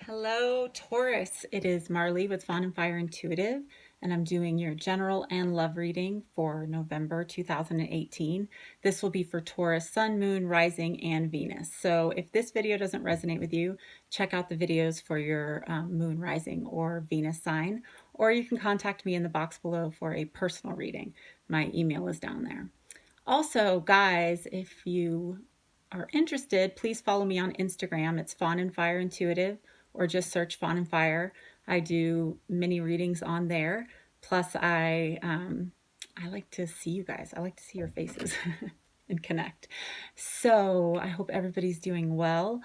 Hello, Taurus. It is Marley with Fawn and Fire Intuitive, and I'm doing your general and love reading for November 2018. This will be for Taurus, Sun, Moon, Rising, and Venus. So if this video doesn't resonate with you, check out the videos for your Moon, Rising, or Venus sign, or you can contact me in the box below for a personal reading. My email is down there. Also, guys, if you are interested, please follow me on Instagram. It's Fawn and Fire Intuitive, or just search Fawn and Fire. I do mini readings on there. Plus, I like to see you guys. I like to see your faces and connect. So I hope everybody's doing well.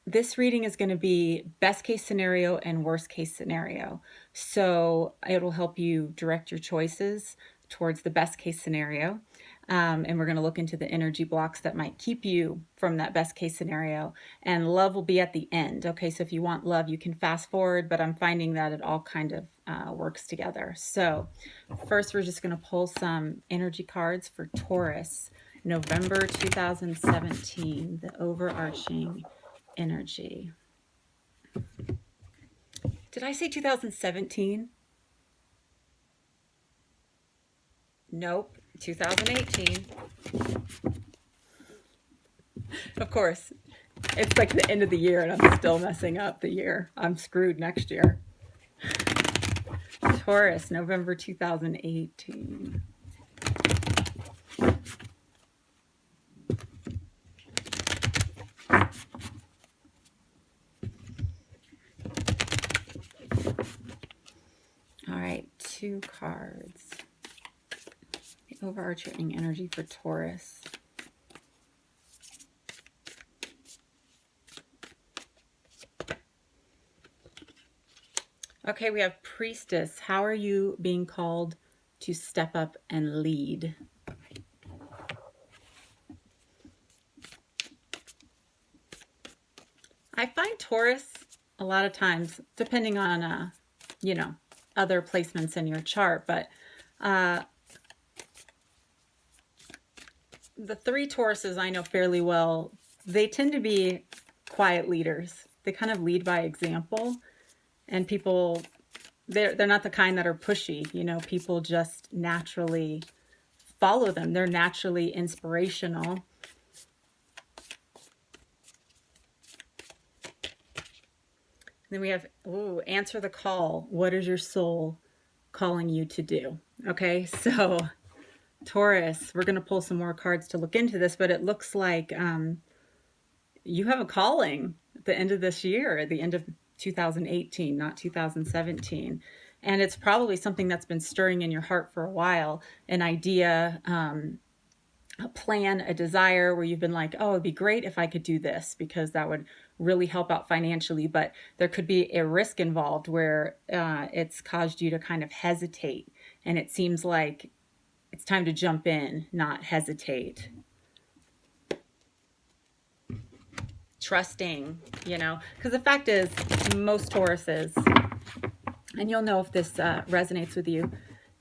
This reading is going to be best case scenario and worst case scenario. So it'll help you direct your choices towards the best case scenario. And we're going to look into the energy blocks that might keep you from that best case scenario. And love will be at the end. Okay, so if you want love, you can fast forward, but I'm finding that it all kind of works together. So first, we're just going to pull some energy cards for Taurus, November 2017, the overarching energy. Did I say 2017? Nope, 2018. Of course, it's like the end of the year and I'm still messing up the year. I'm screwed next year. Taurus, November 2018. All right, 2 cards. The overarching energy for Taurus. Okay, we have Priestess. How are you being called to step up and lead? I find Taurus a lot of times, depending on, other placements in your chart, but the 3 Tauruses I know fairly well, they tend to be quiet leaders. They kind of lead by example, and people, they're not the kind that are pushy. People just naturally follow them. They're naturally inspirational. Then we have, answer the call. What is your soul calling you to do? Okay, so Taurus, we're going to pull some more cards to look into this, but it looks like you have a calling at the end of this year, at the end of 2018, not 2017. And it's probably something that's been stirring in your heart for a while, an idea, a plan, a desire where you've been like, oh, it'd be great if I could do this because that would really help out financially. But there could be a risk involved where it's caused you to kind of hesitate. And it seems like it's time to jump in, not hesitate. Trusting, because the fact is, most Tauruses, and you'll know if this resonates with you,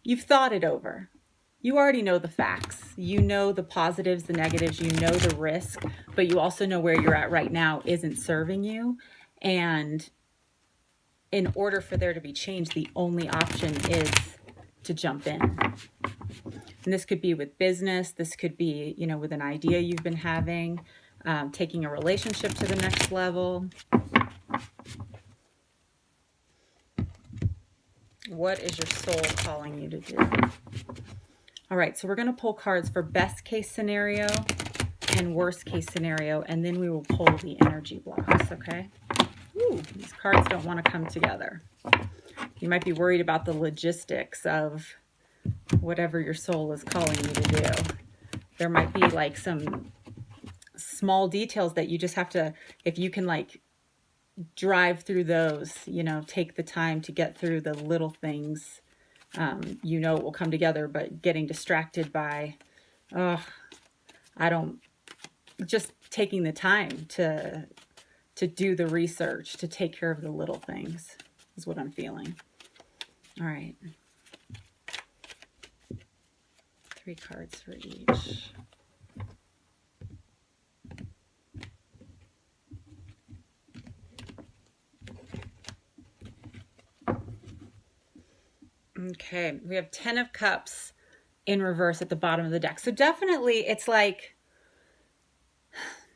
you've thought it over. You already know the facts. You know the positives, the negatives, you know the risk, but you also know where you're at right now isn't serving you. And in order for there to be change, the only option is to jump in. And this could be with business. This could be, with an idea you've been having, taking a relationship to the next level. What is your soul calling you to do? All right, so we're going to pull cards for best case scenario and worst case scenario, and then we will pull the energy blocks, okay? Ooh, these cards don't want to come together. You might be worried about the logistics of whatever your soul is calling you to do. There might be like some small details that you just have to, if you can like drive through those, take the time to get through the little things, it will come together. But getting distracted by, just taking the time to do the research, to take care of the little things is what I'm feeling. All right. 3 cards for each. Okay, we have 10 of Cups in reverse at the bottom of the deck. So definitely it's like,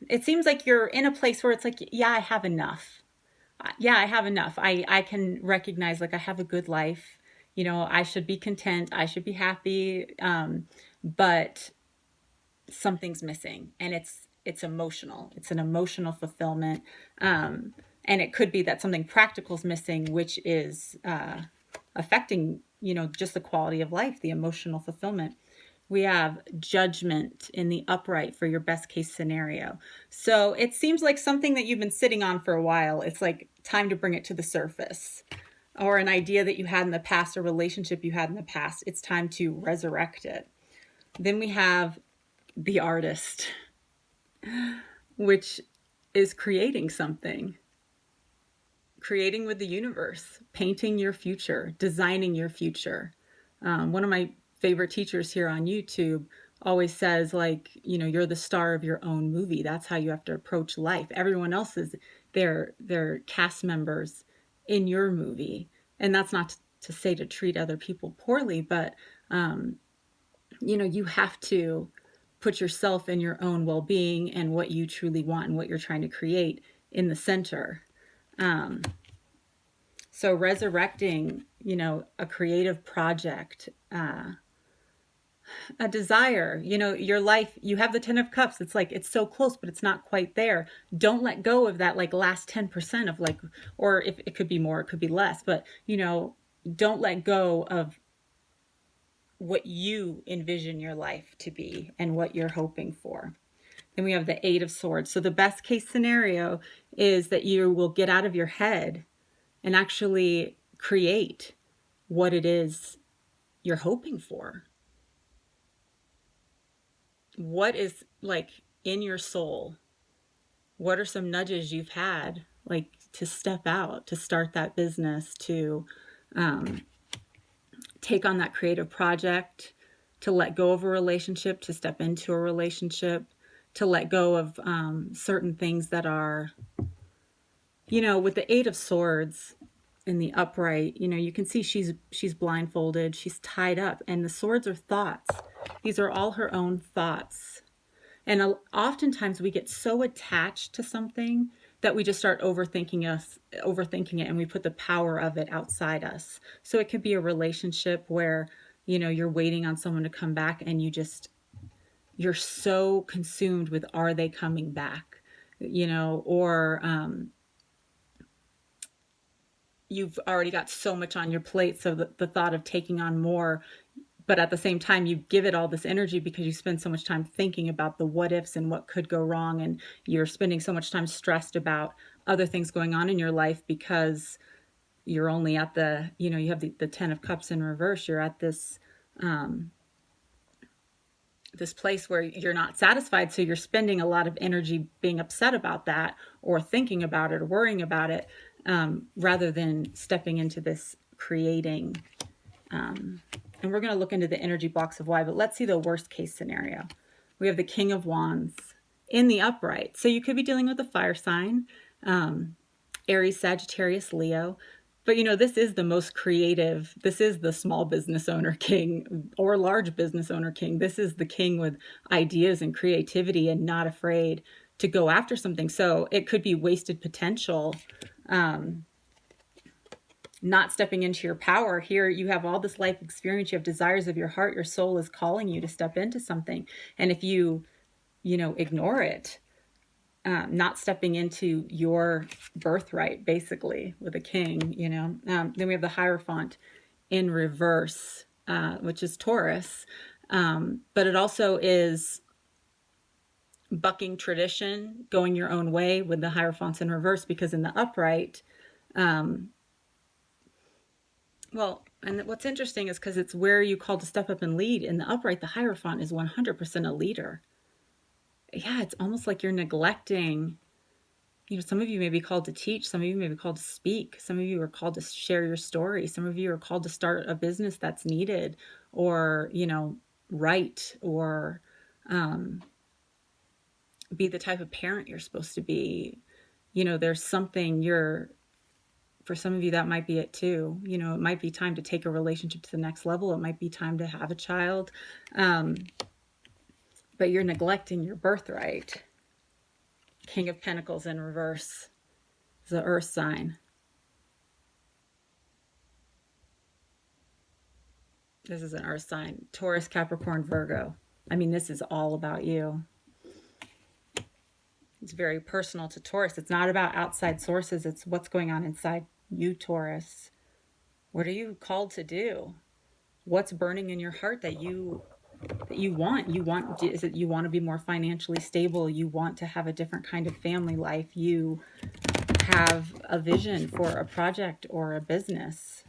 it seems like you're in a place where it's like, yeah, I have enough. Yeah, I have enough. I can recognize like I have a good life. You know, I should be content. I should be happy. But something's missing, and it's emotional. It's an emotional fulfillment. And it could be that something practical is missing, which is affecting, you know, just the quality of life, the emotional fulfillment. We have Judgment in the upright for your best case scenario. So it seems like something that you've been sitting on for a while. It's like time to bring it to the surface. Or an idea that you had in the past, a relationship you had in the past. It's time to resurrect it. Then we have the Artist, which is creating something, creating with the universe, painting your future, designing your future. One of my favorite teachers here on YouTube always says, like, you know, you're the star of your own movie. That's how you have to approach life. Everyone else is their cast members in your movie. And that's not to say to treat other people poorly, but you know, you have to put yourself and your own well-being and what you truly want and what you're trying to create in the center. So resurrecting, you know, a creative project, a desire, you know, your life, you have the 10 of Cups. It's like, it's so close, but it's not quite there. Don't let go of that, like, last 10% of, like, or if it could be more, it could be less, but, you know, don't let go of what you envision your life to be and what you're hoping for. Then we have the 8 of Swords. So the best case scenario is that you will get out of your head and actually create what it is you're hoping for. What is, like, in your soul? What are some nudges you've had, like, to step out, to start that business, to take on that creative project, to let go of a relationship, to step into a relationship, to let go of certain things that are, you know, with the 8 of Swords in the upright, you know, you can see she's blindfolded, she's tied up, and the swords are thoughts. These are all her own thoughts. And oftentimes we get so attached to something that we just start overthinking it, and we put the power of it outside us. So it could be a relationship where, you know, you're waiting on someone to come back, and you're so consumed with, are they coming back? You know, or you've already got so much on your plate, so the thought of taking on more, but at the same time you give it all this energy because you spend so much time thinking about the what ifs and what could go wrong, and you're spending so much time stressed about other things going on in your life because you're only at the, you know, you have the 10 of Cups in reverse. You're at this this place where you're not satisfied, so you're spending a lot of energy being upset about that, or thinking about it, or worrying about it, rather than stepping into this creating. And we're going to look into the energy blocks of why, but let's see the worst case scenario. We have the King of Wands in the upright. So you could be dealing with a fire sign, Aries, Sagittarius, Leo. But, you know, this is the most creative. This is the small business owner king, or large business owner king. This is the king with ideas and creativity and not afraid to go after something. So it could be wasted potential, not stepping into your power. Here you have all this life experience, you have desires of your heart, your soul is calling you to step into something. And if you know, ignore it, not stepping into your birthright, basically, with a king, you know. Then we have the Hierophant in reverse, which is Taurus. But it also is bucking tradition, going your own way with the Hierophants in reverse, because in the upright, well, and what's interesting is because it's where you called to step up and lead. In the upright, the Hierophant is 100% a leader. Yeah, it's almost like you're neglecting, you know, some of you may be called to teach, some of you may be called to speak, some of you are called to share your story, some of you are called to start a business that's needed, or, you know, write, or be the type of parent you're supposed to be. You know, there's something you're For some of you, that might be it too. You know, it might be time to take a relationship to the next level. It might be time to have a child. But you're neglecting your birthright. King of Pentacles in reverse is the Earth sign. This is an Earth sign. Taurus, Capricorn, Virgo. I mean, this is all about you. It's very personal to Taurus. It's not about outside sources. It's what's going on inside you, Taurus. What are you called to do? What's burning in your heart that you want? Is it you want to be more financially stable? You want to have a different kind of family life? You have a vision for a project or a business.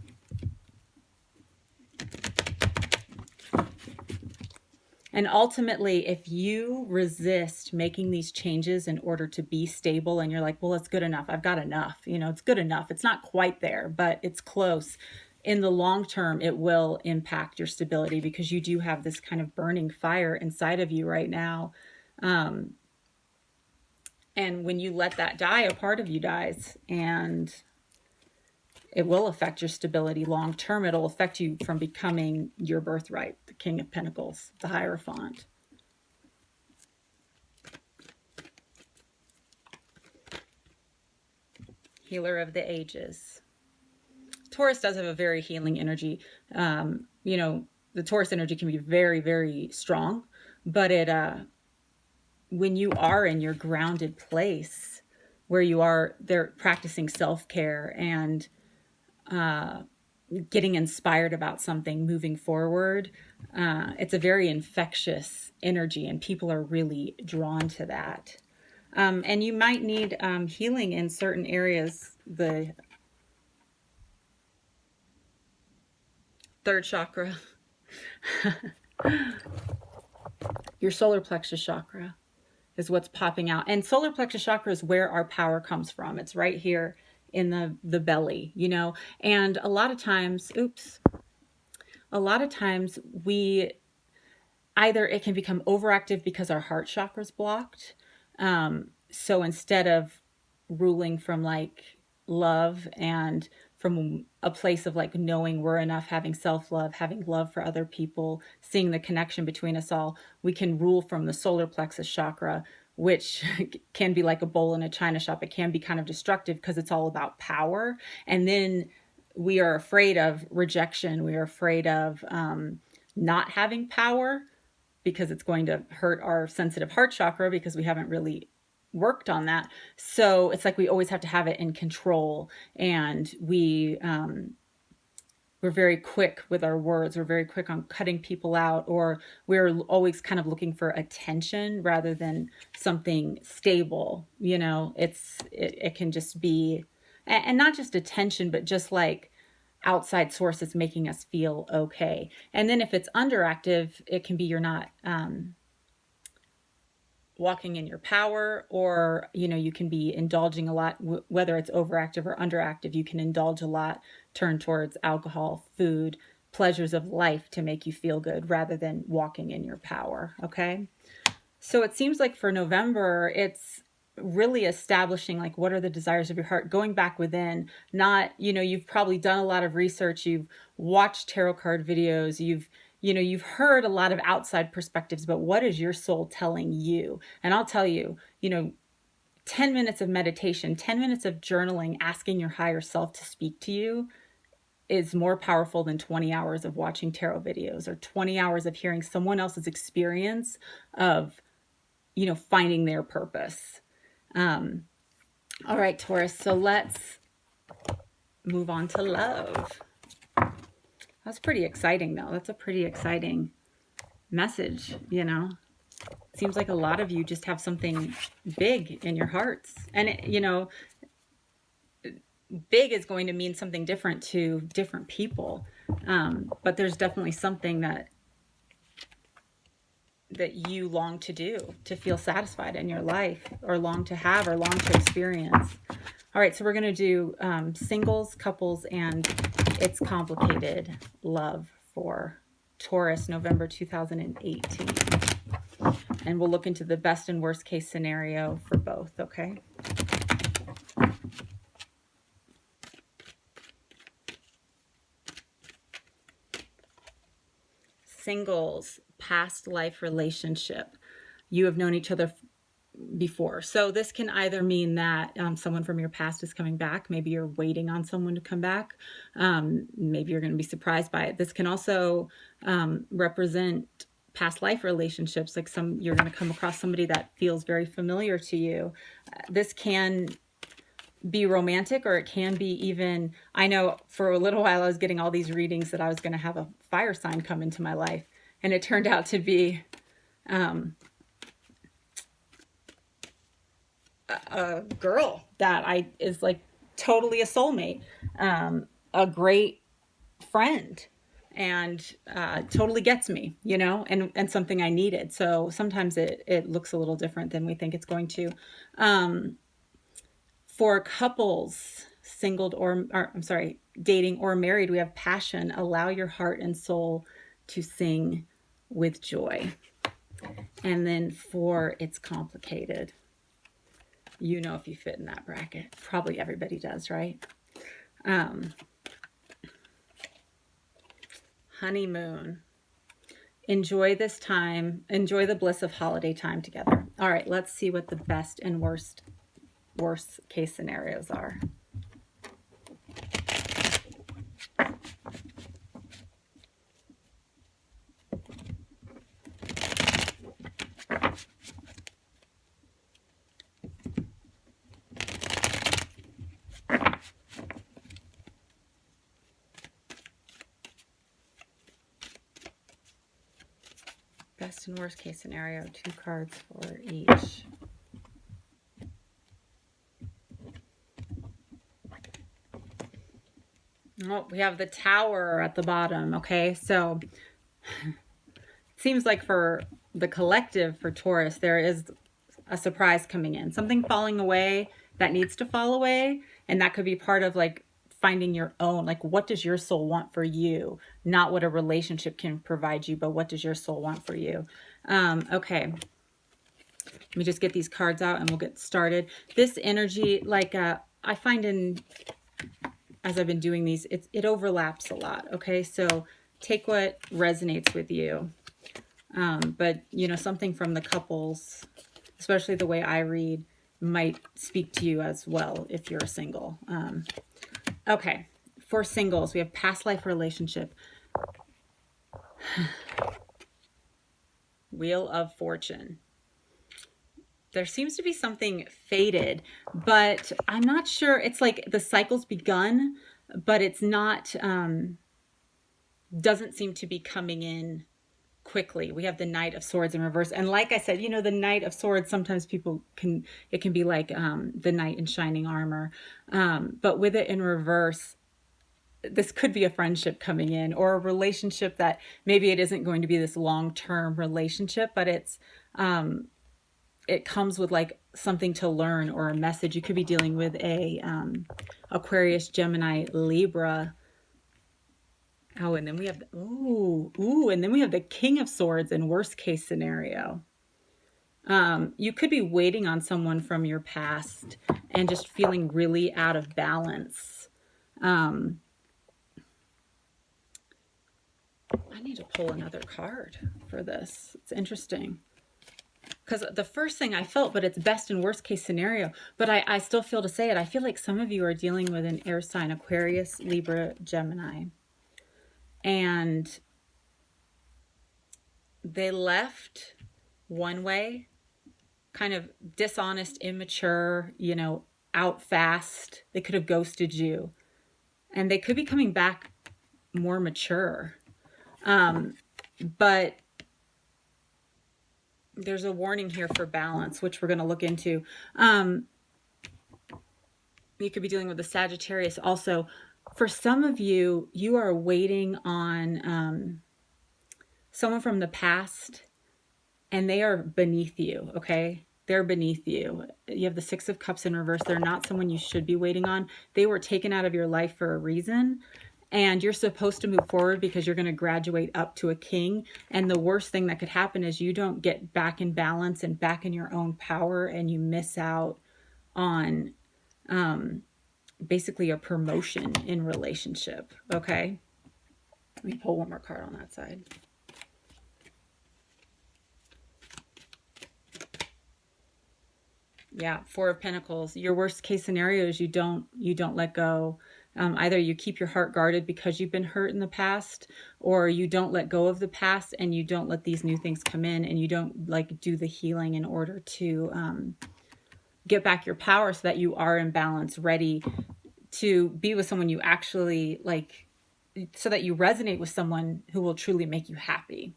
And ultimately, if you resist making these changes in order to be stable and you're like, well, it's good enough. I've got enough. You know, it's good enough. It's not quite there, but it's close. In the long term, it will impact your stability because you do have this kind of burning fire inside of you right now. And when you let that die, a part of you dies, and it will affect your stability long term. It'll affect you from becoming your birthright, the King of Pentacles, the Hierophant. Healer of the ages. Taurus does have a very healing energy. You know, the Taurus energy can be very, very strong, but when you are in your grounded place where you are there practicing self-care and getting inspired about something, moving forward, it's a very infectious energy and people are really drawn to that. And you might need healing in certain areas. The third chakra, your solar plexus chakra is what's popping out. And solar plexus chakra is where our power comes from. It's right here in the belly, you know. And a lot of times we either it can become overactive because our heart chakra is blocked. So instead of ruling from like love and from a place of like knowing we're enough, having self-love, having love for other people, seeing the connection between us all, we can rule from the solar plexus chakra, which can be like a bowl in a china shop. It can be kind of destructive because it's all about power. And then we are afraid of rejection. We are afraid of not having power because it's going to hurt our sensitive heart chakra because we haven't really worked on that. So it's like we always have to have it in control, and we're very quick with our words. We're very quick on cutting people out, or we're always kind of looking for attention rather than something stable. You know, it can just be, and not just attention, but just like outside sources making us feel okay. And then if it's underactive, it can be you're not walking in your power, or you know, you can be indulging a lot, whether it's overactive or underactive. You can indulge a lot, turn towards alcohol, food, pleasures of life to make you feel good rather than walking in your power. Okay, so it seems like for November it's really establishing like what are the desires of your heart, going back within. Not, you know, you've probably done a lot of research, you've watched tarot card videos, you've heard a lot of outside perspectives, but what is your soul telling you? And I'll tell you, you know, 10 minutes of meditation, 10 minutes of journaling, asking your higher self to speak to you is more powerful than 20 hours of watching tarot videos or 20 hours of hearing someone else's experience of, you know, finding their purpose. All right, Taurus, so let's move on to love. That's pretty exciting, though. That's a pretty exciting message, you know. It seems like a lot of you just have something big in your hearts. And, it, you know, big is going to mean something different to different people. But there's definitely something that you long to do, to feel satisfied in your life, or long to have, or long to experience. All right, so we're going to do singles, couples, and it's complicated love for Taurus, November 2018. And we'll look into the best and worst case scenario for both, okay? singles, past life relationship. You have known each other before. So this can either mean that someone from your past is coming back. Maybe you're waiting on someone to come back. Maybe you're going to be surprised by it. This can also represent past life relationships. Like you're going to come across somebody that feels very familiar to you. This can be romantic, or it can be even, I know for a little while I was getting all these readings that I was going to have a fire sign come into my life. And it turned out to be a girl that is like totally a soulmate, a great friend, and totally gets me, you know, and something I needed. So sometimes it looks a little different than we think it's going to. For couples, singled or I'm sorry, dating or married, we have passion. Allow your heart and soul to sing with joy. And then for it's complicated. You know, if you fit in that bracket, probably everybody does, right? Honeymoon. Enjoy this time. Enjoy the bliss of holiday time together. All right, let's see what the best and worst case scenarios are. Best and worst case scenario, 2 cards for each. Oh, we have the Tower at the bottom. Okay, so it seems like for the collective, for Taurus, there is a surprise coming in, something falling away that needs to fall away. And that could be part of like finding your own, like, what does your soul want for you? Not what a relationship can provide you, but what does your soul want for you? Okay. Let me just get these cards out and we'll get started. This energy, like I find as I've been doing these, it overlaps a lot. Okay, so take what resonates with you. But, you know, something from the couples, especially the way I read, might speak to you as well if you're single. Okay, for singles, we have past life relationship. Wheel of Fortune. There seems to be something fated, but I'm not sure. It's like the cycle's begun, but it's not, doesn't seem to be coming in quickly. We have the Knight of Swords in reverse. And like I said, you know, the Knight of Swords, sometimes it can be like the knight in shining armor. But with it in reverse, this could be a friendship coming in, or a relationship that maybe it isn't going to be this long-term relationship, but it comes with like something to learn or a message. You could be dealing with a Aquarius, Gemini, Libra. Oh, and then we have and then we have the King of Swords in worst case scenario. You could be waiting on someone from your past and just feeling really out of balance. I need to pull another card for this. It's interesting. Because the first thing I felt, but it's best and worst case scenario. But I still feel to say it. I feel like some of you are dealing with an air sign, Aquarius, Libra, Gemini. And they left one way, kind of dishonest, immature, you know, out fast. They could have ghosted you. And they could be coming back more mature. But there's a warning here for balance, which we're going to look into. You could be dealing with the Sagittarius also. For some of you, you are waiting on someone from the past, and they are beneath you, okay? They're beneath you. You have the Six of Cups in reverse. They're not someone you should be waiting on. They were taken out of your life for a reason. And you're supposed to move forward because you're going to graduate up to a king. And the worst thing that could happen is you don't get back in balance and back in your own power, and you miss out on basically a promotion in relationship. Okay. Let me pull one more card on that side. Yeah, Four of Pentacles. Your worst case scenario is you don't let go. Either you keep your heart guarded because you've been hurt in the past, or you don't let go of the past and you don't let these new things come in, and you don't like do the healing in order to get back your power so that you are in balance, ready to be with someone you actually like, so that you resonate with someone who will truly make you happy.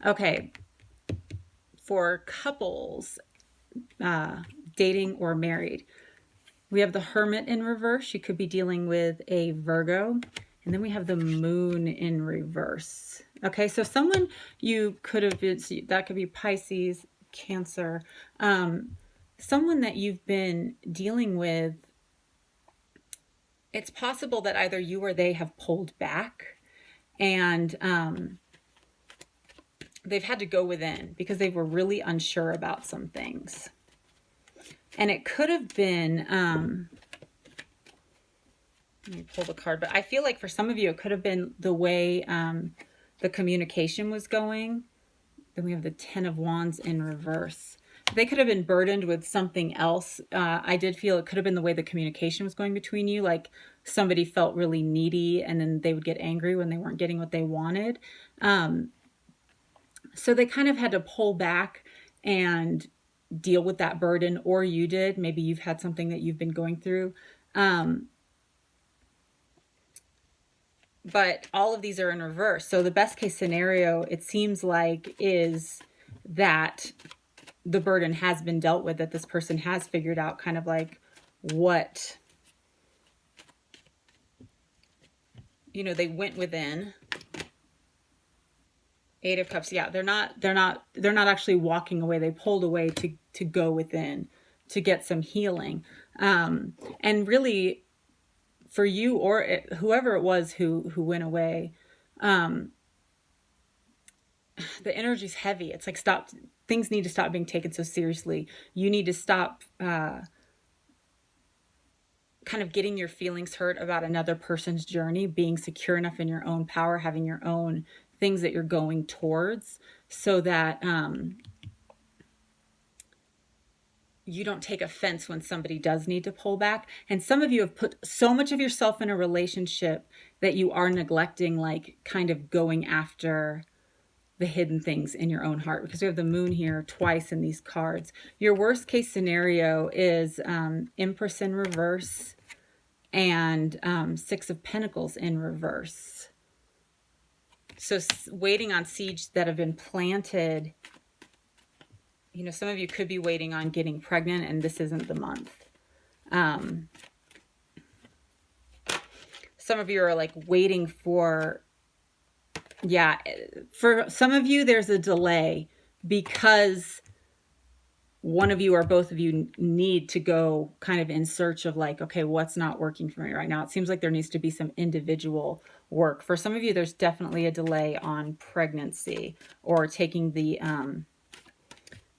Okay, for couples, dating or married, we have the Hermit in reverse. You could be dealing with a Virgo. And then we have the Moon in reverse. Okay, so someone you could have been, that could be Pisces, Cancer, someone that you've been dealing with. It's possible that either you or they have pulled back, and they've had to go within because they were really unsure about some things. And it could have been, let me pull the card, but I feel like for some of you, it could have been the way the communication was going. Then we have the Ten of Wands in reverse. They could have been burdened with something else. I did feel it could have been the way the communication was going between you. Like somebody felt really needy and then they would get angry when they weren't getting what they wanted. So they kind of had to pull back and deal with that burden, or you did. Maybe you've had something that you've been going through. But all of these are in reverse. So the best case scenario, it seems like, is that the burden has been dealt with, that this person has figured out kind of like what, you know, they went within. Eight of Cups. Yeah, they're not actually walking away. They pulled away to go within, to get some healing. And really, for you or whoever it was who went away, the energy's heavy. It's like, stop. Things need to stop being taken so seriously. You need to stop kind of getting your feelings hurt about another person's journey, being secure enough in your own power, having your own things that you're going towards, so that you don't take offense when somebody does need to pull back. And some of you have put so much of yourself in a relationship that you are neglecting, like kind of going after the hidden things in your own heart, because we have the Moon here twice in these cards. Your worst case scenario is Empress in reverse and Six of Pentacles in reverse. So waiting on seeds that have been planted. You know, some of you could be waiting on getting pregnant, and this isn't the month. Some of you are like waiting for, yeah, for some of you, there's a delay because one of you or both of you need to go kind of in search of like, okay, what's not working for me right now? It seems like there needs to be some individual work. For some of you, there's definitely a delay on pregnancy or taking the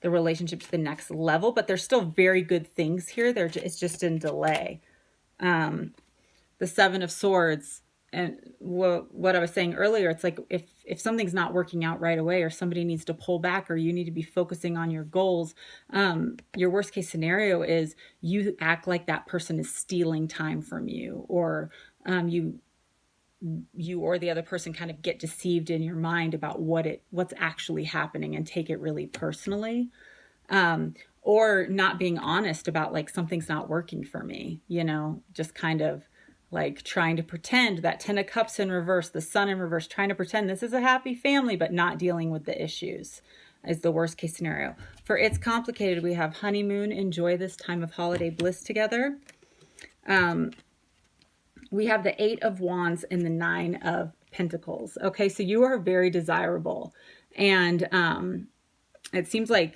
relationship to the next level, but there's still very good things here. It's just in delay. The Seven of Swords, and what I was saying earlier, it's like if something's not working out right away, or somebody needs to pull back, or you need to be focusing on your goals, your worst case scenario is you act like that person is stealing time from you, or you or the other person kind of get deceived in your mind about what's actually happening and take it really personally, or not being honest about like, something's not working for me, you know, just kind of like trying to pretend. That Ten of Cups in reverse, the Sun in reverse, trying to pretend this is a happy family, but not dealing with the issues is the worst case scenario. For It's Complicated, we have honeymoon, enjoy this time of holiday bliss together. We have the Eight of Wands and the Nine of Pentacles. Okay, so you are very desirable. And it seems like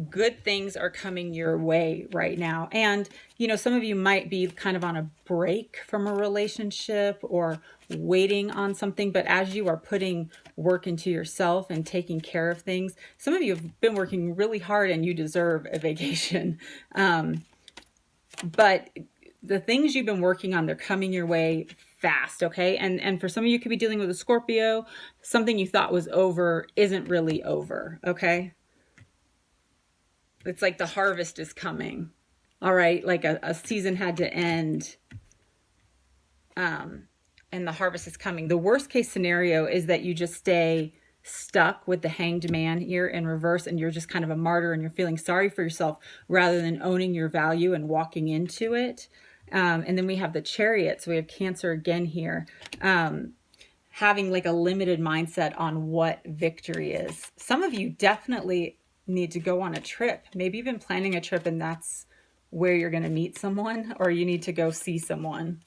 good things are coming your way right now. And, you know, some of you might be kind of on a break from a relationship or waiting on something. But as you are putting work into yourself and taking care of things, some of you have been working really hard and you deserve a vacation. But the things you've been working on, they're coming your way fast, okay? And for some of you, could be dealing with a Scorpio. Something you thought was over isn't really over, okay? it's like the harvest is coming. All right, like a season had to end, and the harvest is coming. The worst case scenario is that you just stay stuck with the Hanged Man here in reverse, and you're just kind of a martyr and you're feeling sorry for yourself rather than owning your value and walking into it. And then we have the Chariot, so we have Cancer again here. Having like a limited mindset on what victory is. Some of you definitely need to go on a trip. Maybe you've been planning a trip and that's where you're going to meet someone, or you need to go see someone.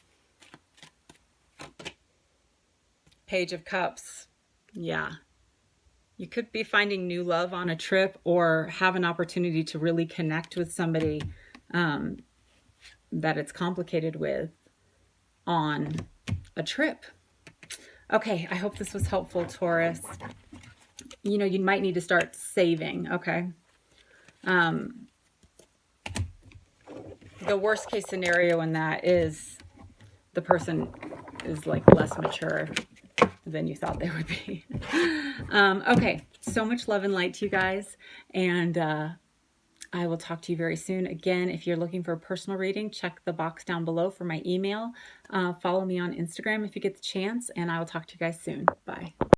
Page of Cups. Yeah. You could be finding new love on a trip, or have an opportunity to really connect with somebody that it's complicated with on a trip. Okay, I hope this was helpful, Taurus. You know, you might need to start saving, okay? The worst case scenario in that is the person is like less mature than you thought they would be. Okay, so much love and light to you guys, and I will talk to you very soon. Again, if you're looking for a personal reading, check the box down below for my email. Follow me on Instagram if you get the chance, and I will talk to you guys soon. Bye.